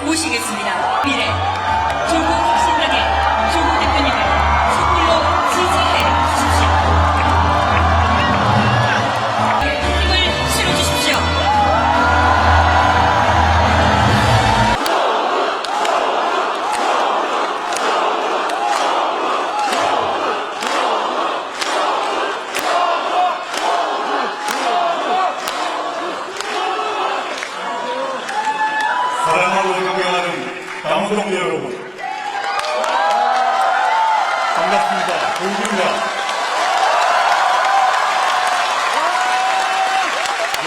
모시겠습니다. 미래 조국혁신당의 조국 대표님을 선물로 지지해 주십시오. 힘을 실어주십시오. 사랑하고 존경하는 당원동지 여러분, 반갑습니다. 조국입니다.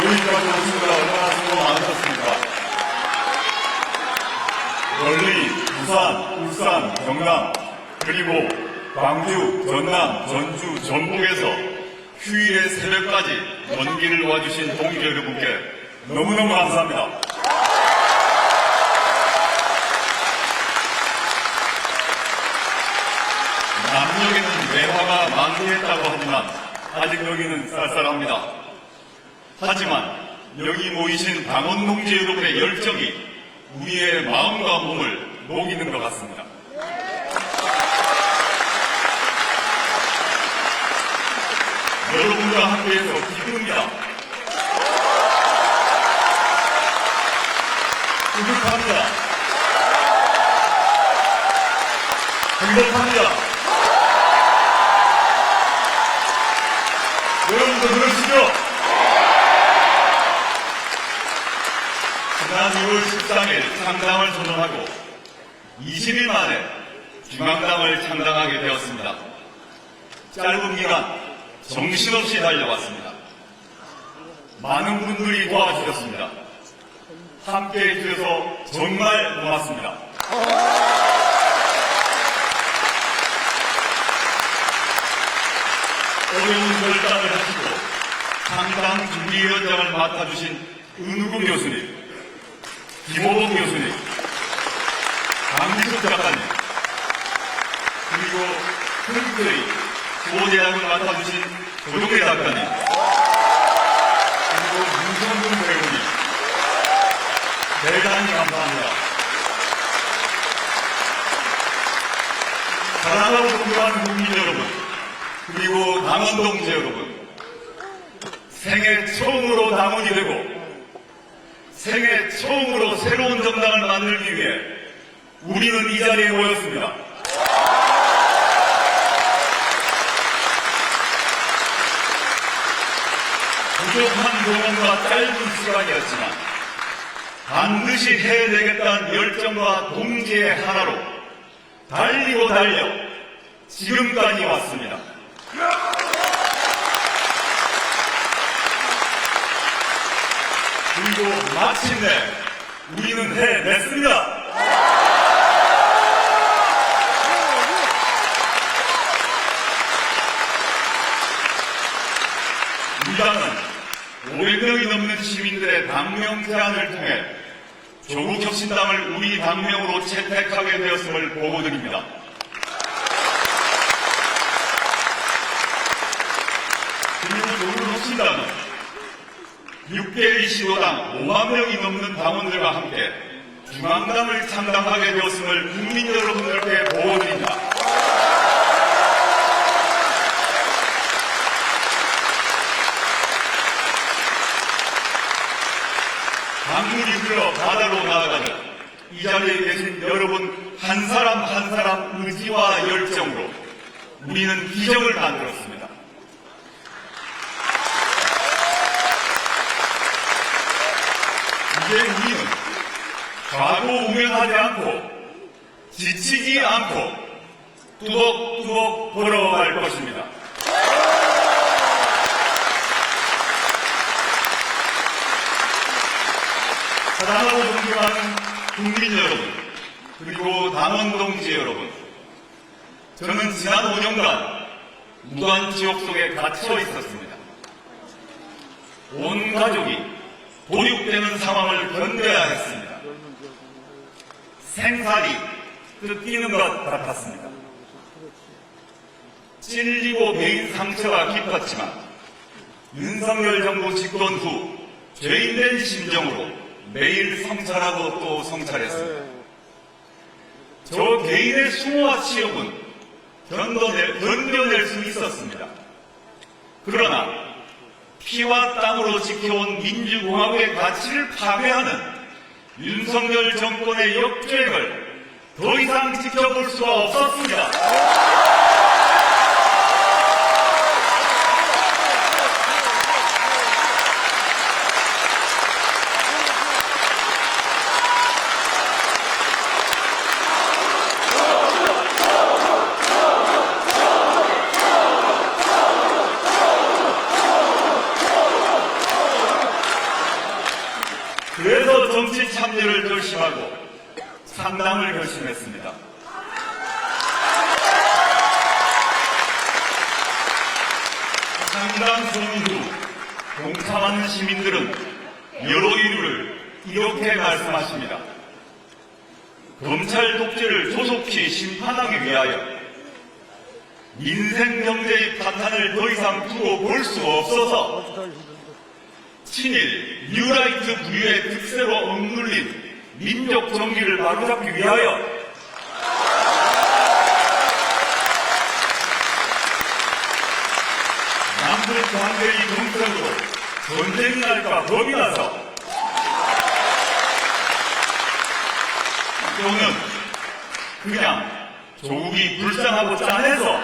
여기까지 오시느라 얼마나 수고 많으셨습니까? 멀리 부산, 울산, 경남, 그리고 광주, 전남, 전주, 전북에서 휴일의 새벽까지 먼 길을 와주신 동지 여러분께 너무너무 감사합니다. 남쪽에는 매화가 만개했다고 하지만 아직 여기는 쌀쌀합니다. 하지만 여기 모이신 당원 동지 여러분의 열정이 우리의 마음과 몸을 녹이는 것 같습니다. 여러분과 함께해서 기쁩니다. 뿌듯합니다. 행복합니다. 여러분도 그러시죠? 지난 2월 13일 창당을 선언하고 20일 만에 중앙당을 창당하게 되었습니다. 짧은 기간 정신없이 달려왔습니다. 많은 분들이 도와주셨습니다. 함께해 주셔서 정말 고맙습니다. 어려운 결단을 하시고 창당 준비위원장을 맡아주신 은우국 교수님, 김호범 교수님, 강기숙 작가님, 그리고 흔쾌히 수호대학을 맡아주신 조종래 작가님, 그리고 문성근 배우님, 대단히 감사합니다. 사랑하고 존경하는 국민 여러분, 그리고 당원 동지 여러분, 생애 처음으로 당원이 되고 생애 처음으로 새로운 정당을 만들기 위해 우리는 이 자리에 모였습니다. 부족한 경험과 짧은 시간이었지만 반드시 해내겠다는 열정과 동지의 하나로 달리고 달려 지금까지 왔습니다. 그리고 마침내 우리는 해냈습니다. 이 당은 500명이 넘는 시민들의 당명 제안을 통해 조국혁신당을 우리 당명으로 채택하게 되었음을 보고드립니다. 그리고 조국혁신당은 6개의 시도당 5만 명이 넘는 당원들과 함께 중앙당을 창당하게 되었음을 국민 여러분들께 보고드립니다. 강물이 흘러 바다로 나아가는 이 자리에 계신 여러분 한 사람 한 사람 의지와 열정으로 우리는 기적을 만들었습니다. 이제 우리는 좌고우면하지 않고 지치지 않고 뚜벅뚜벅 걸어갈 것입니다. 사랑하고 존경하는 국민 여러분, 그리고 당원 동지 여러분, 저는 지난 5년간 무한 지옥 속에 갇혀 있었습니다. 온 가족이 도륙되는 상황을 견뎌야 했습니다. 생살이 뜯기는 것 같았습니다. 찔리고 베인 상처가 깊었지만 윤석열 정부 집권 후 죄인된 심정으로 매일 성찰하고 또 성찰했습니다. 저 개인의 수모와 치욕은 견뎌낼 수 있었습니다. 그러나 피와 땀으로 지켜온 민주공화국의 가치를 파괴하는 윤석열 정권의 역주행을 더 이상 지켜볼 수가 없었습니다. 그래서 정치 참여를 결심하고 창당을 결심했습니다. 창당 선언 후 동참하는 시민들은 여러 이유를 이렇게 말씀하십니다. 검찰 독재를 조속히 심판하기 위하여 민생 경제의 파탄을 더 이상 두고 볼 수 없어서 친일 뉴라이트 부류의 특세로 억눌린 민족 정기를 바로잡기 위하여 남북 관계의 정책으로 전쟁이 날까 겁이 나서 또는 그냥 조국이 불쌍하고 짠해서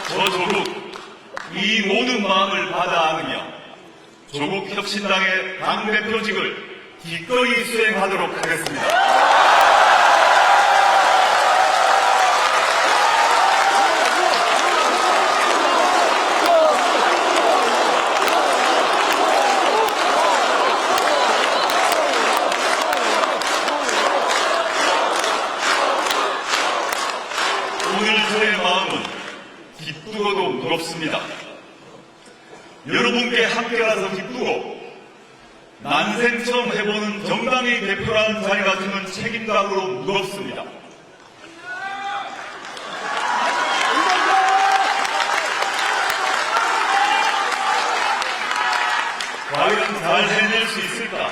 저 조국 이 모든 마음을 받아 안으며 조국혁신당의 당대표직을 기꺼이 수행하도록 하겠습니다. 오늘 저의 마음은 기쁘고도 무겁습니다. 여러분께 함께라서 기쁘고 난생 처음 해보는 정당의 대표라는 자리가 주는 책임감으로 무겁습니다. 과연 잘 해낼 수 있을까?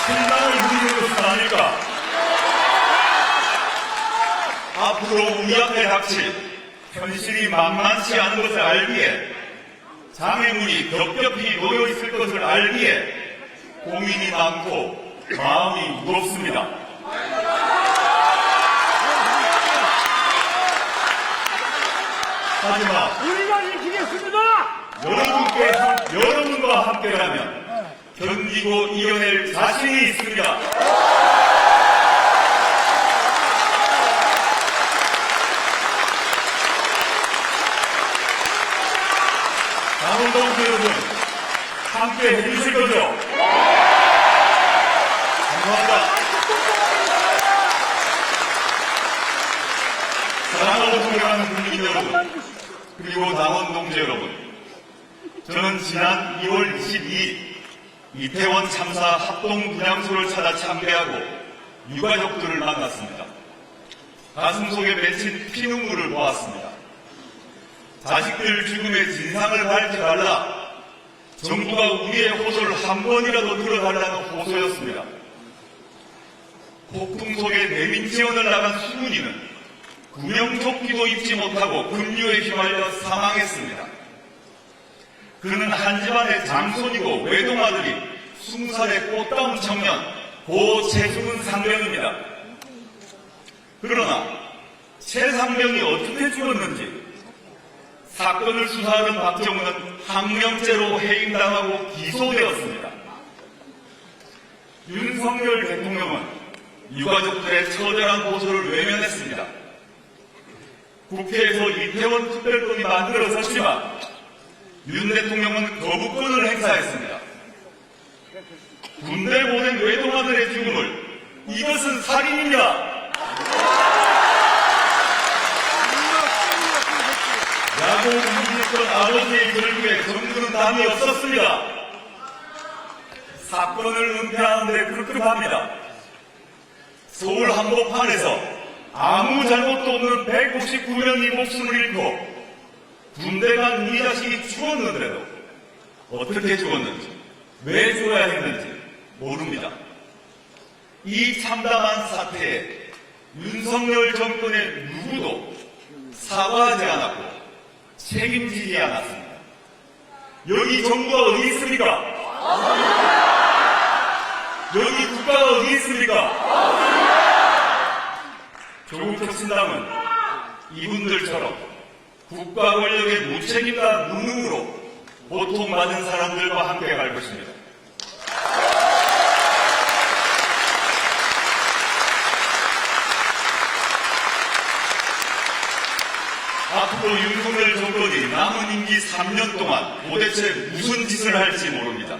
신당을 부리는 것은 아닐까? 앞으로 우리 앞에 닥칠 현실이 만만치 않은 것을 알기에 장애물이 겹겹이 놓여 있을 것을 알기에 고민이 많고 마음이 무겁습니다. 하지만 우리가 이기겠습니다! 여러분과 함께라면 견디고 이겨낼 자신이 있습니다. 강원도 여러분, 함께 해주실 거죠? 감사합니다. 사랑하고 존경하는 국민 여러분, 그리고 당원 동지 여러분, 저는 지난 2월 22일 이태원 참사 합동 분향소를 찾아 참배하고 유가족들을 만났습니다. 가슴 속에 맺힌 피눈물을 보았습니다. 자식들 죽음의 진상을 밝혀달라. 정부가 우리의 호소를 한 번이라도 들어달라는 호소였습니다. 폭풍 속에 내민 지원을 나간 수군이는 구명조끼도 입지 못하고 급류에 휘말려 사망했습니다. 그는 한 집안의 장손이고 외동아들이 20살의 꽃다운 청년 고채승은 상병입니다. 그러나 최 상병이 어떻게 죽었는지 사건을 수사하는 박정우는 항명죄로 해임당하고 기소되었습니다. 윤석열 대통령은 유가족들의 처절한 고소를 외면했습니다. 국회에서 이태원 특별법이 만들어졌지만 윤 대통령은 거부권을 행사했습니다. 군대 보낸 외동아들의 죽음을 이것은 살인입니다. 야구 운동했던 아버지의 결국에 정부는 담이 없었습니다. 사건을 은폐하는데 급급합니다. 서울 한복판에서 아무 잘못도 없는 159명이 목숨을 잃고 군대 간 우리 자식이 죽었는데도 어떻게 죽었는지, 왜 죽어야 했는지 모릅니다. 이 참담한 사태에 윤석열 정권의 누구도 사과하지 않았고 책임지지 않았습니다. 여기 정부가 어디 있습니까? 여기 국가가 어디 있습니까? 조국혁신당은 이분들처럼 국가 권력의 무책임과 무능으로 고통받은 사람들과 함께 갈 것입니다. 앞으로 윤석열 정권이 남은 임기 3년 동안 도대체 무슨 짓을 할지 모릅니다.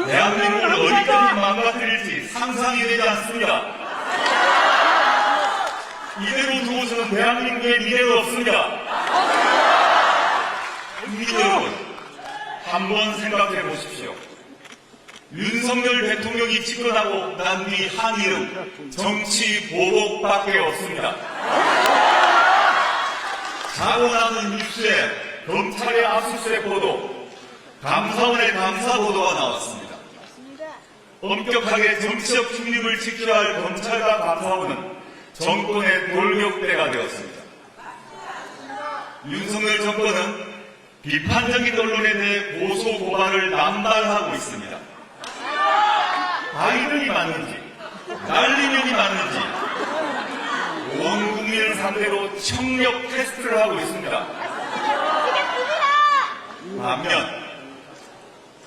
대한민국을 어디까지 망가뜨릴지 상상이 되지 않습니다. 이대로 두고서는 대한민국의 미래가 없습니다. 국민 여러분, 한번 생각해 보십시오. 윤석열 대통령이 집권하고 난 뒤 한 일은 정치 보복밖에 없습니다. 자고 나는 뉴스에 검찰의 압수수색 보도, 감사원의 감사 보도가 나왔습니다. 엄격하게 정치적 중립을 지켜야 할 검찰과 감사원은 정권의 돌격대가 되었습니다. 윤석열 정권은 비판적인 언론에 대해 고소 고발을 남발하고 있습니다. 바이든이 맞는지, 날리면이 맞는지 온 국민을 상대로 청력 테스트를 하고 있습니다. 반면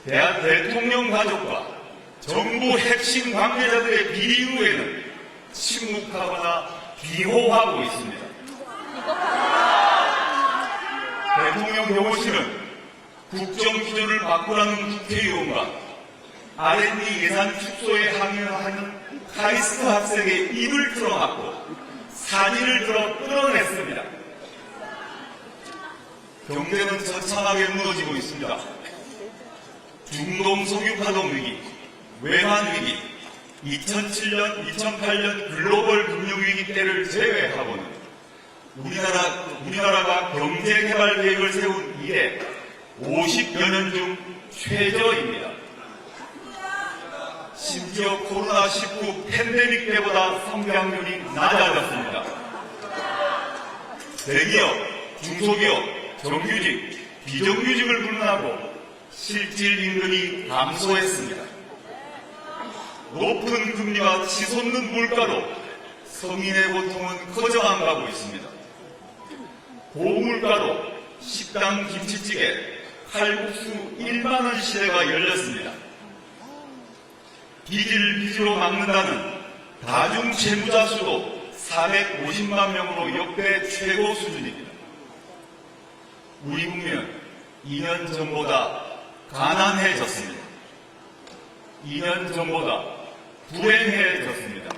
대통령 가족과 정부 핵심 관계자들의 비리 의혹에는 침묵하거나 비호하고 있습니다. 대통령 경호실은 국정기조를 바꾸라는 국회의원과 R&D 예산 축소에 항의하는 카이스트 학생의 입을 틀어막고 사진을 들어 끌어냈습니다. 경제는 처참하게 무너지고 있습니다. 중동 석유파동 위기, 외환 위기, 2007년, 2008년 글로벌 금융위기 때를 제외하고는 우리나라가 경제개발 계획을 세운 이래 50여 년 중 최저입니다. 심지어 코로나19 팬데믹 때보다 성장률이 낮아졌습니다. 대기업, 중소기업, 정규직, 비정규직을 불문하고 실질 임금이 감소했습니다. 높은 금리와 치솟는 물가로 서민의 고통은 커져만 가고 있습니다. 고물가로 식당 김치찌개, 칼국수 1만원 시대가 열렸습니다. 빚으로 막는다는 다중 채무자 수도 450만 명으로 역대 최고 수준입니다. 우리 국민은 2년 전보다 가난해졌습니다. 2년 전보다 불행해졌습니다.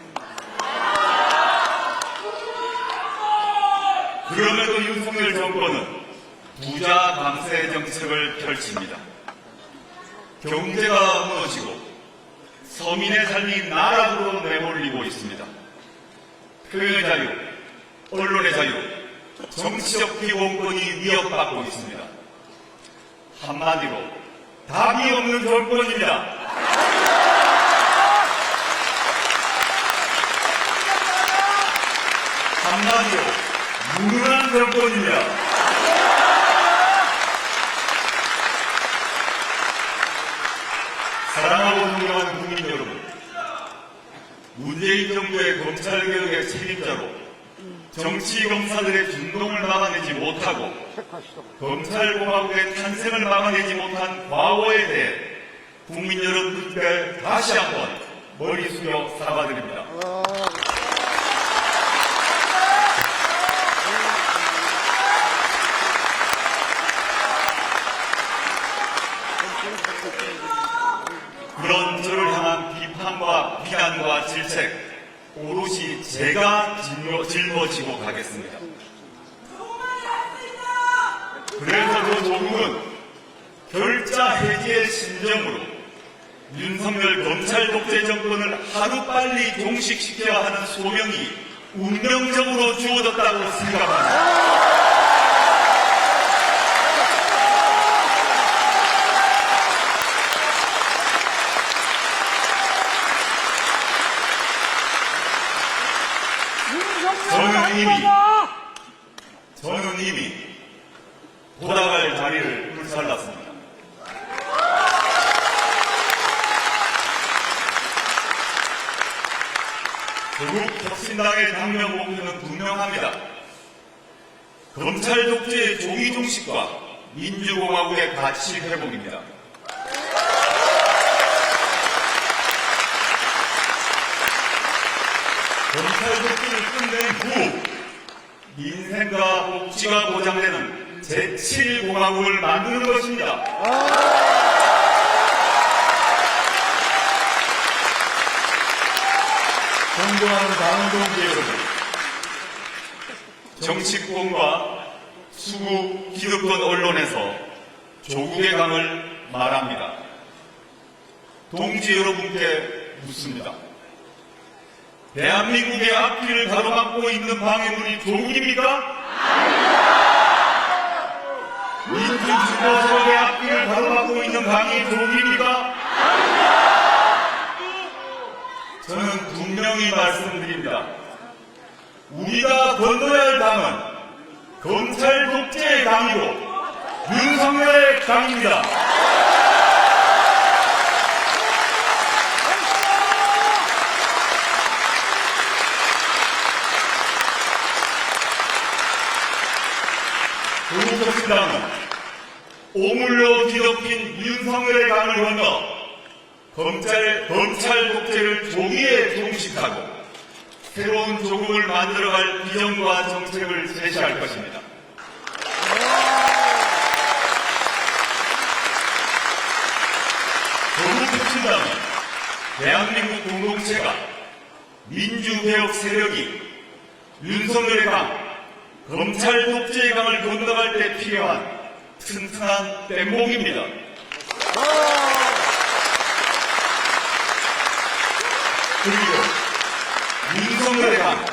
그럼에도 윤석열 정권은 부자 감세 정책을 펼칩니다. 경제가 무너지고 서민의 삶이 나락으로 내몰리고 있습니다. 표현의 자유, 언론의 자유, 정치적 기본권이 위협받고 있습니다. 한마디로 답이 없는 정권입니다. 한마디로 무능한 정권입니다. 사랑하고 존경하는 국민 여러분, 문재인 정부의 검찰개혁의 책임자로 정치검사들의 준동을 막아내지 못하고 검찰공화국의 탄생을 막아내지 못한 과거에 대해 국민 여러분께 다시 한번 머리 숙여 사과드립니다. 그런 저를 향한 비판과 비난과 질책 오롯이 제가 짊어지고 가겠습니다. 그래서 조국은 결자 해지의 심정으로 윤석열 검찰 독재 정권을 하루빨리 종식시켜야 하는 소명이 운명적으로 주어졌다고 생각합니다. 저는 이미 돌아갈 자리를 불살랐습니다. 조국 혁신당의 당면 목표는 분명합니다. 검찰 독재의 조기 종식과 민주공화국의 가치 회복입니다. 검찰 독재를 끝낸 후 민생과 복지가 보장되는 제7공화국을 만드는 것입니다. 존경하는 당원동지 여러분, 정치권과 수구 기득권 언론에서 조국의 강을 말합니다. 동지 여러분께 묻습니다. 대한민국의 앞길을 가로막고 있는 방해물이 조국입니까? 민주주도 세력의 앞길을 가로막고 있는 방해 조국입니까? 저는 분명히 말씀드립니다. 우리가 건너야 할 강은 검찰 독재의 강이고 윤석열의 강입니다. 조국혁신당은 오물로 뒤덮인 윤석열의 강을 건너 검찰 독재를 조기에 종식하고 새로운 조국을 만들어갈 비전과 정책을 제시할 것입니다. 조국혁신당은 대한민국 공동체가 민주개혁 세력이 윤석열의 강, 검찰 독재의 강을 건너갈 때 필요한 튼튼한 뗏목입니다. 그리고 윤석열의 강,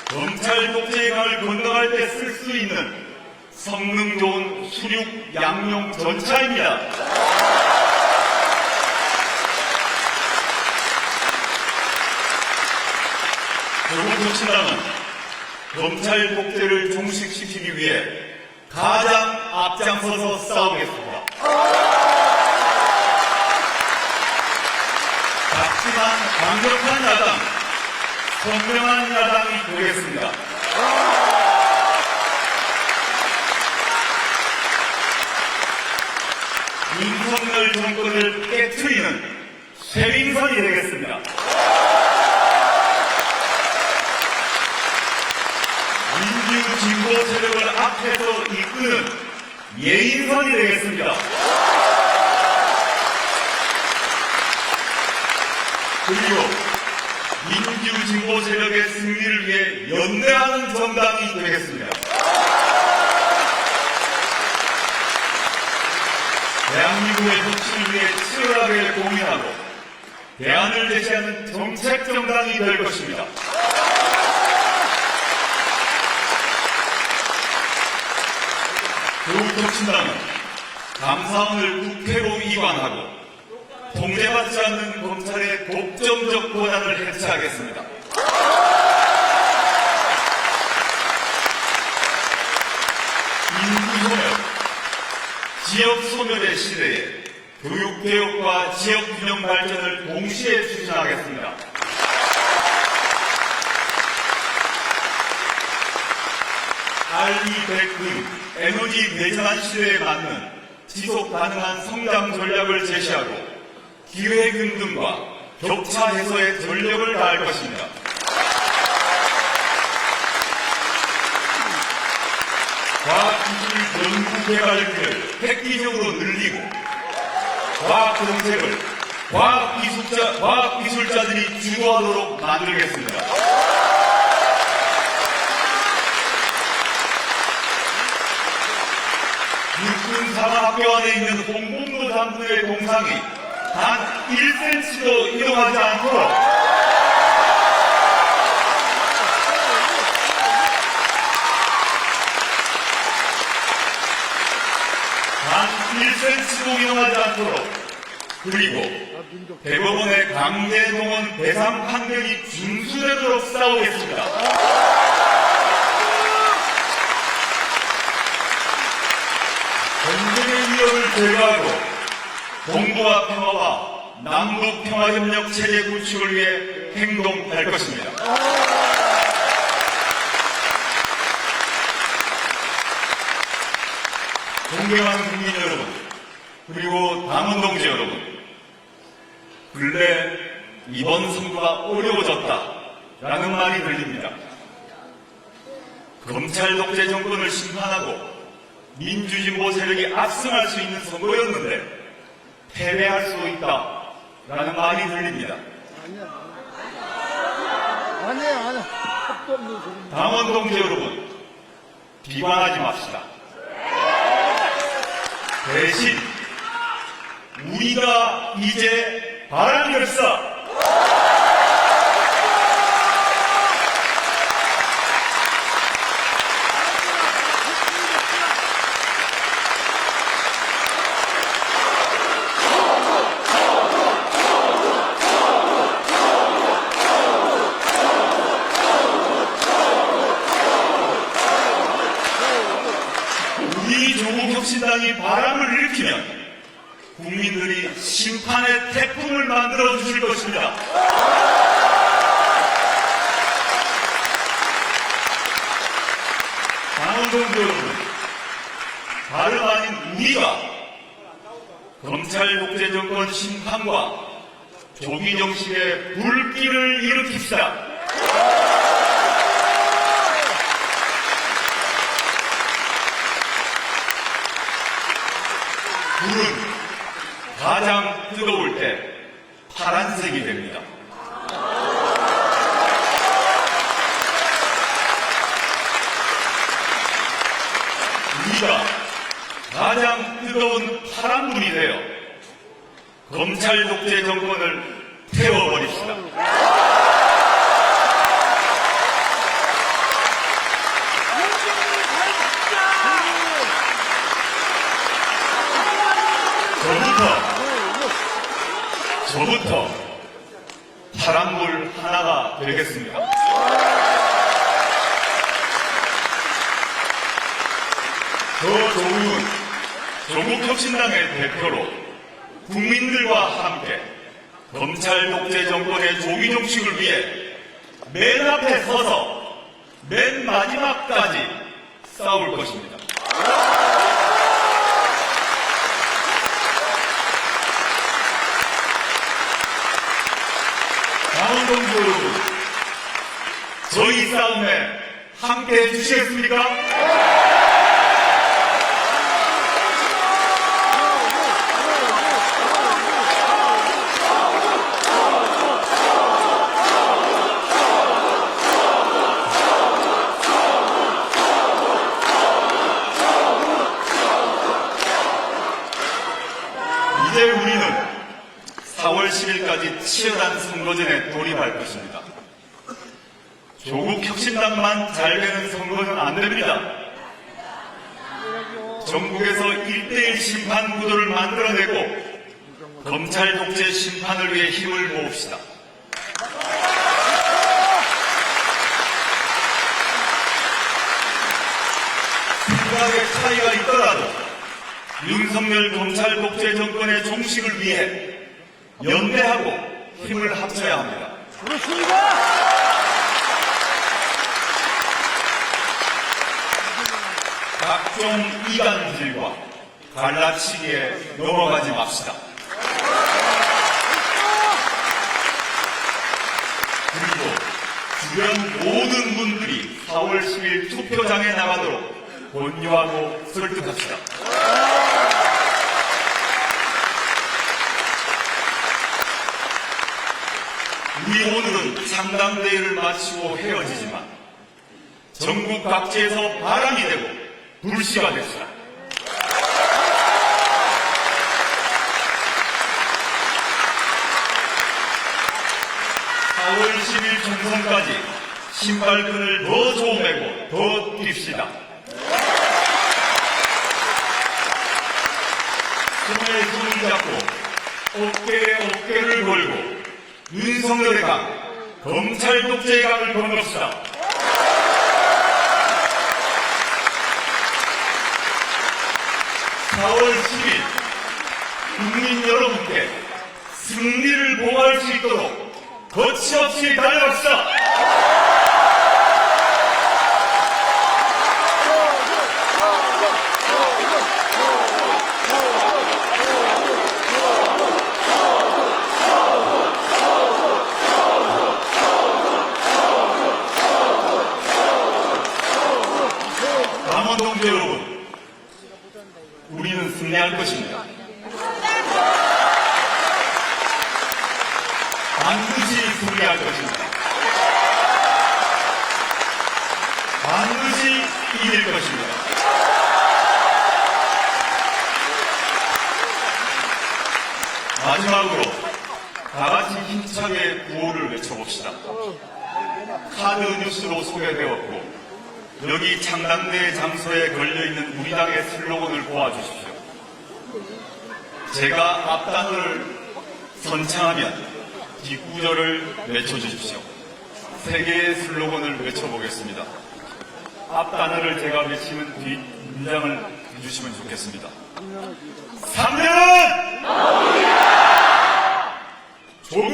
검찰 독재의 강을 건너갈 때 쓸 수 있는 성능 좋은 수륙 양용 전차입니다. 조국혁신당은 검찰 독재를 종식시키기 위해 가장 앞장서서 싸우겠습니다. 작지만 강력한 야당, 선명한 야당이 되겠습니다. 윤석열 정권을 깨트리는 쇄민선이 되겠습니다. 진보 세력을 앞에서 이끄는 예인선이 되겠습니다. 그리고 민주 진보 세력의 승리를 위해 연대하는 정당이 되겠습니다. 대한민국의 혁신을 위해 치열하게 고민하고 대안을 제시하는 정책 정당이 될 것입니다. 조국혁신당은 감사원을 국회로 이관하고 통제받지 않는 검찰의 독점적 권한을 해체하겠습니다. 인구소멸, 지역소멸의 시대에 교육개혁과 지역균형 발전을 동시에 추진하겠습니다. RE100등 에너지 대전환 시대에 맞는 지속 가능한 성장 전략을 제시하고 기회균등과 격차 해소에 전력을 다할 것입니다. 과학기술 연구개발비를 획기적으로 늘리고 과학정책을 과학기술자들이 주도하도록 만들겠습니다. 육군사관학교 안에 있는 홍범도 장군의 동상이 단 1cm도 이동하지 않도록 그리고 대법원의 강제동원 배상 판결이 준수되도록 싸우겠습니다. 전쟁의 위협을 제거하고 동북아 평화와 남북 평화협력 체제 구축을 위해 행동할 것입니다. 존경하는 국민 여러분, 그리고 당원 동지 여러분, 근래 이번 선거가 어려워졌다라는 말이 들립니다. 검찰 독재 정권을 심판하고 민주진보 세력이 압승할 수 있는 선거였는데 패배할 수 있다라는 말이 들립니다. 아니야. 합도 없는 소리. 당원 동지 여러분, 비관하지 맙시다. 대신 우리가 이제 바람결사 우리 조국혁신당이 바람을 일으키면 국민들이 심판의 태풍을 만들어 주실 것입니다. 당원 동지 여러분, 다름 아닌 우리가 검찰 독재 정권 심판과 조기 정식의 불길을 일으킵시다. 불은 가장 뜨거울 때 파란색이 됩니다. 우리가 가장 뜨거운 파란불이 되어 검찰 독재 정권을 태워버립시다. 저부터 파란불 하나가 되겠습니다. 저 조국은 조국혁신당의 대표로 국민들과 함께 검찰 독재 정권의 조기 종식을 위해 맨 앞에 서서 맨 마지막까지 싸울 것입니다. 당원 동지 여러분, 저희 싸움에 함께 해주시겠습니까? 이제 우리는 4월 10일까지 치열한 선거전에 돌입할 것입니다. 조국 혁신당만 잘 되는 선거는 안 됩니다. 전국에서 1대1 심판 구도를 만들어내고 검찰 독재 심판을 위해 힘을 모읍시다. 생각의 차이가 있더라도 윤석열 검찰 독재 정권의 종식을 위해 연대하고 힘을 합쳐야 합니다. 그렇습니다. 각종 이간질과 갈라치기에 넘어가지 맙시다. 그리고 주변 모든 분들이 4월 10일 투표장에 나가도록 권유하고 설득합시다. 우리 오늘은 창당대회를 마치고 헤어지지만 전국 각지에서 바람이 되고 불씨가 됐습니다. 4월 10일 총선까지 신발끈을 더 조매고 더 뜁시다. 손에 손을 잡고 어깨에 어깨를 걸고 윤석열의 강, 검찰 독재의 강을 건넙시다. 4월 10일 국민 여러분께 승리를 보호할 수 있도록 거침없이 달려갑시다. 강원 동지 여러분, 우리는 승리할 것입니다. 반드시 승리할 것입니다. 반드시 이길 것입니다. 마지막으로 다 같이 힘차게 구호를 외쳐봅시다. 카드 뉴스로 소개되었고 여기 창당대 장소에 걸려있는 우리 당의 슬로건을 보아주십시오. 제가 앞단을 선창하면 뒷구절을 외쳐주십시오. 세 개의 슬로건을 외쳐보겠습니다. 앞단어를 제가 외치는 뒷 문장을 해주시면 좋겠습니다. 3년은 조국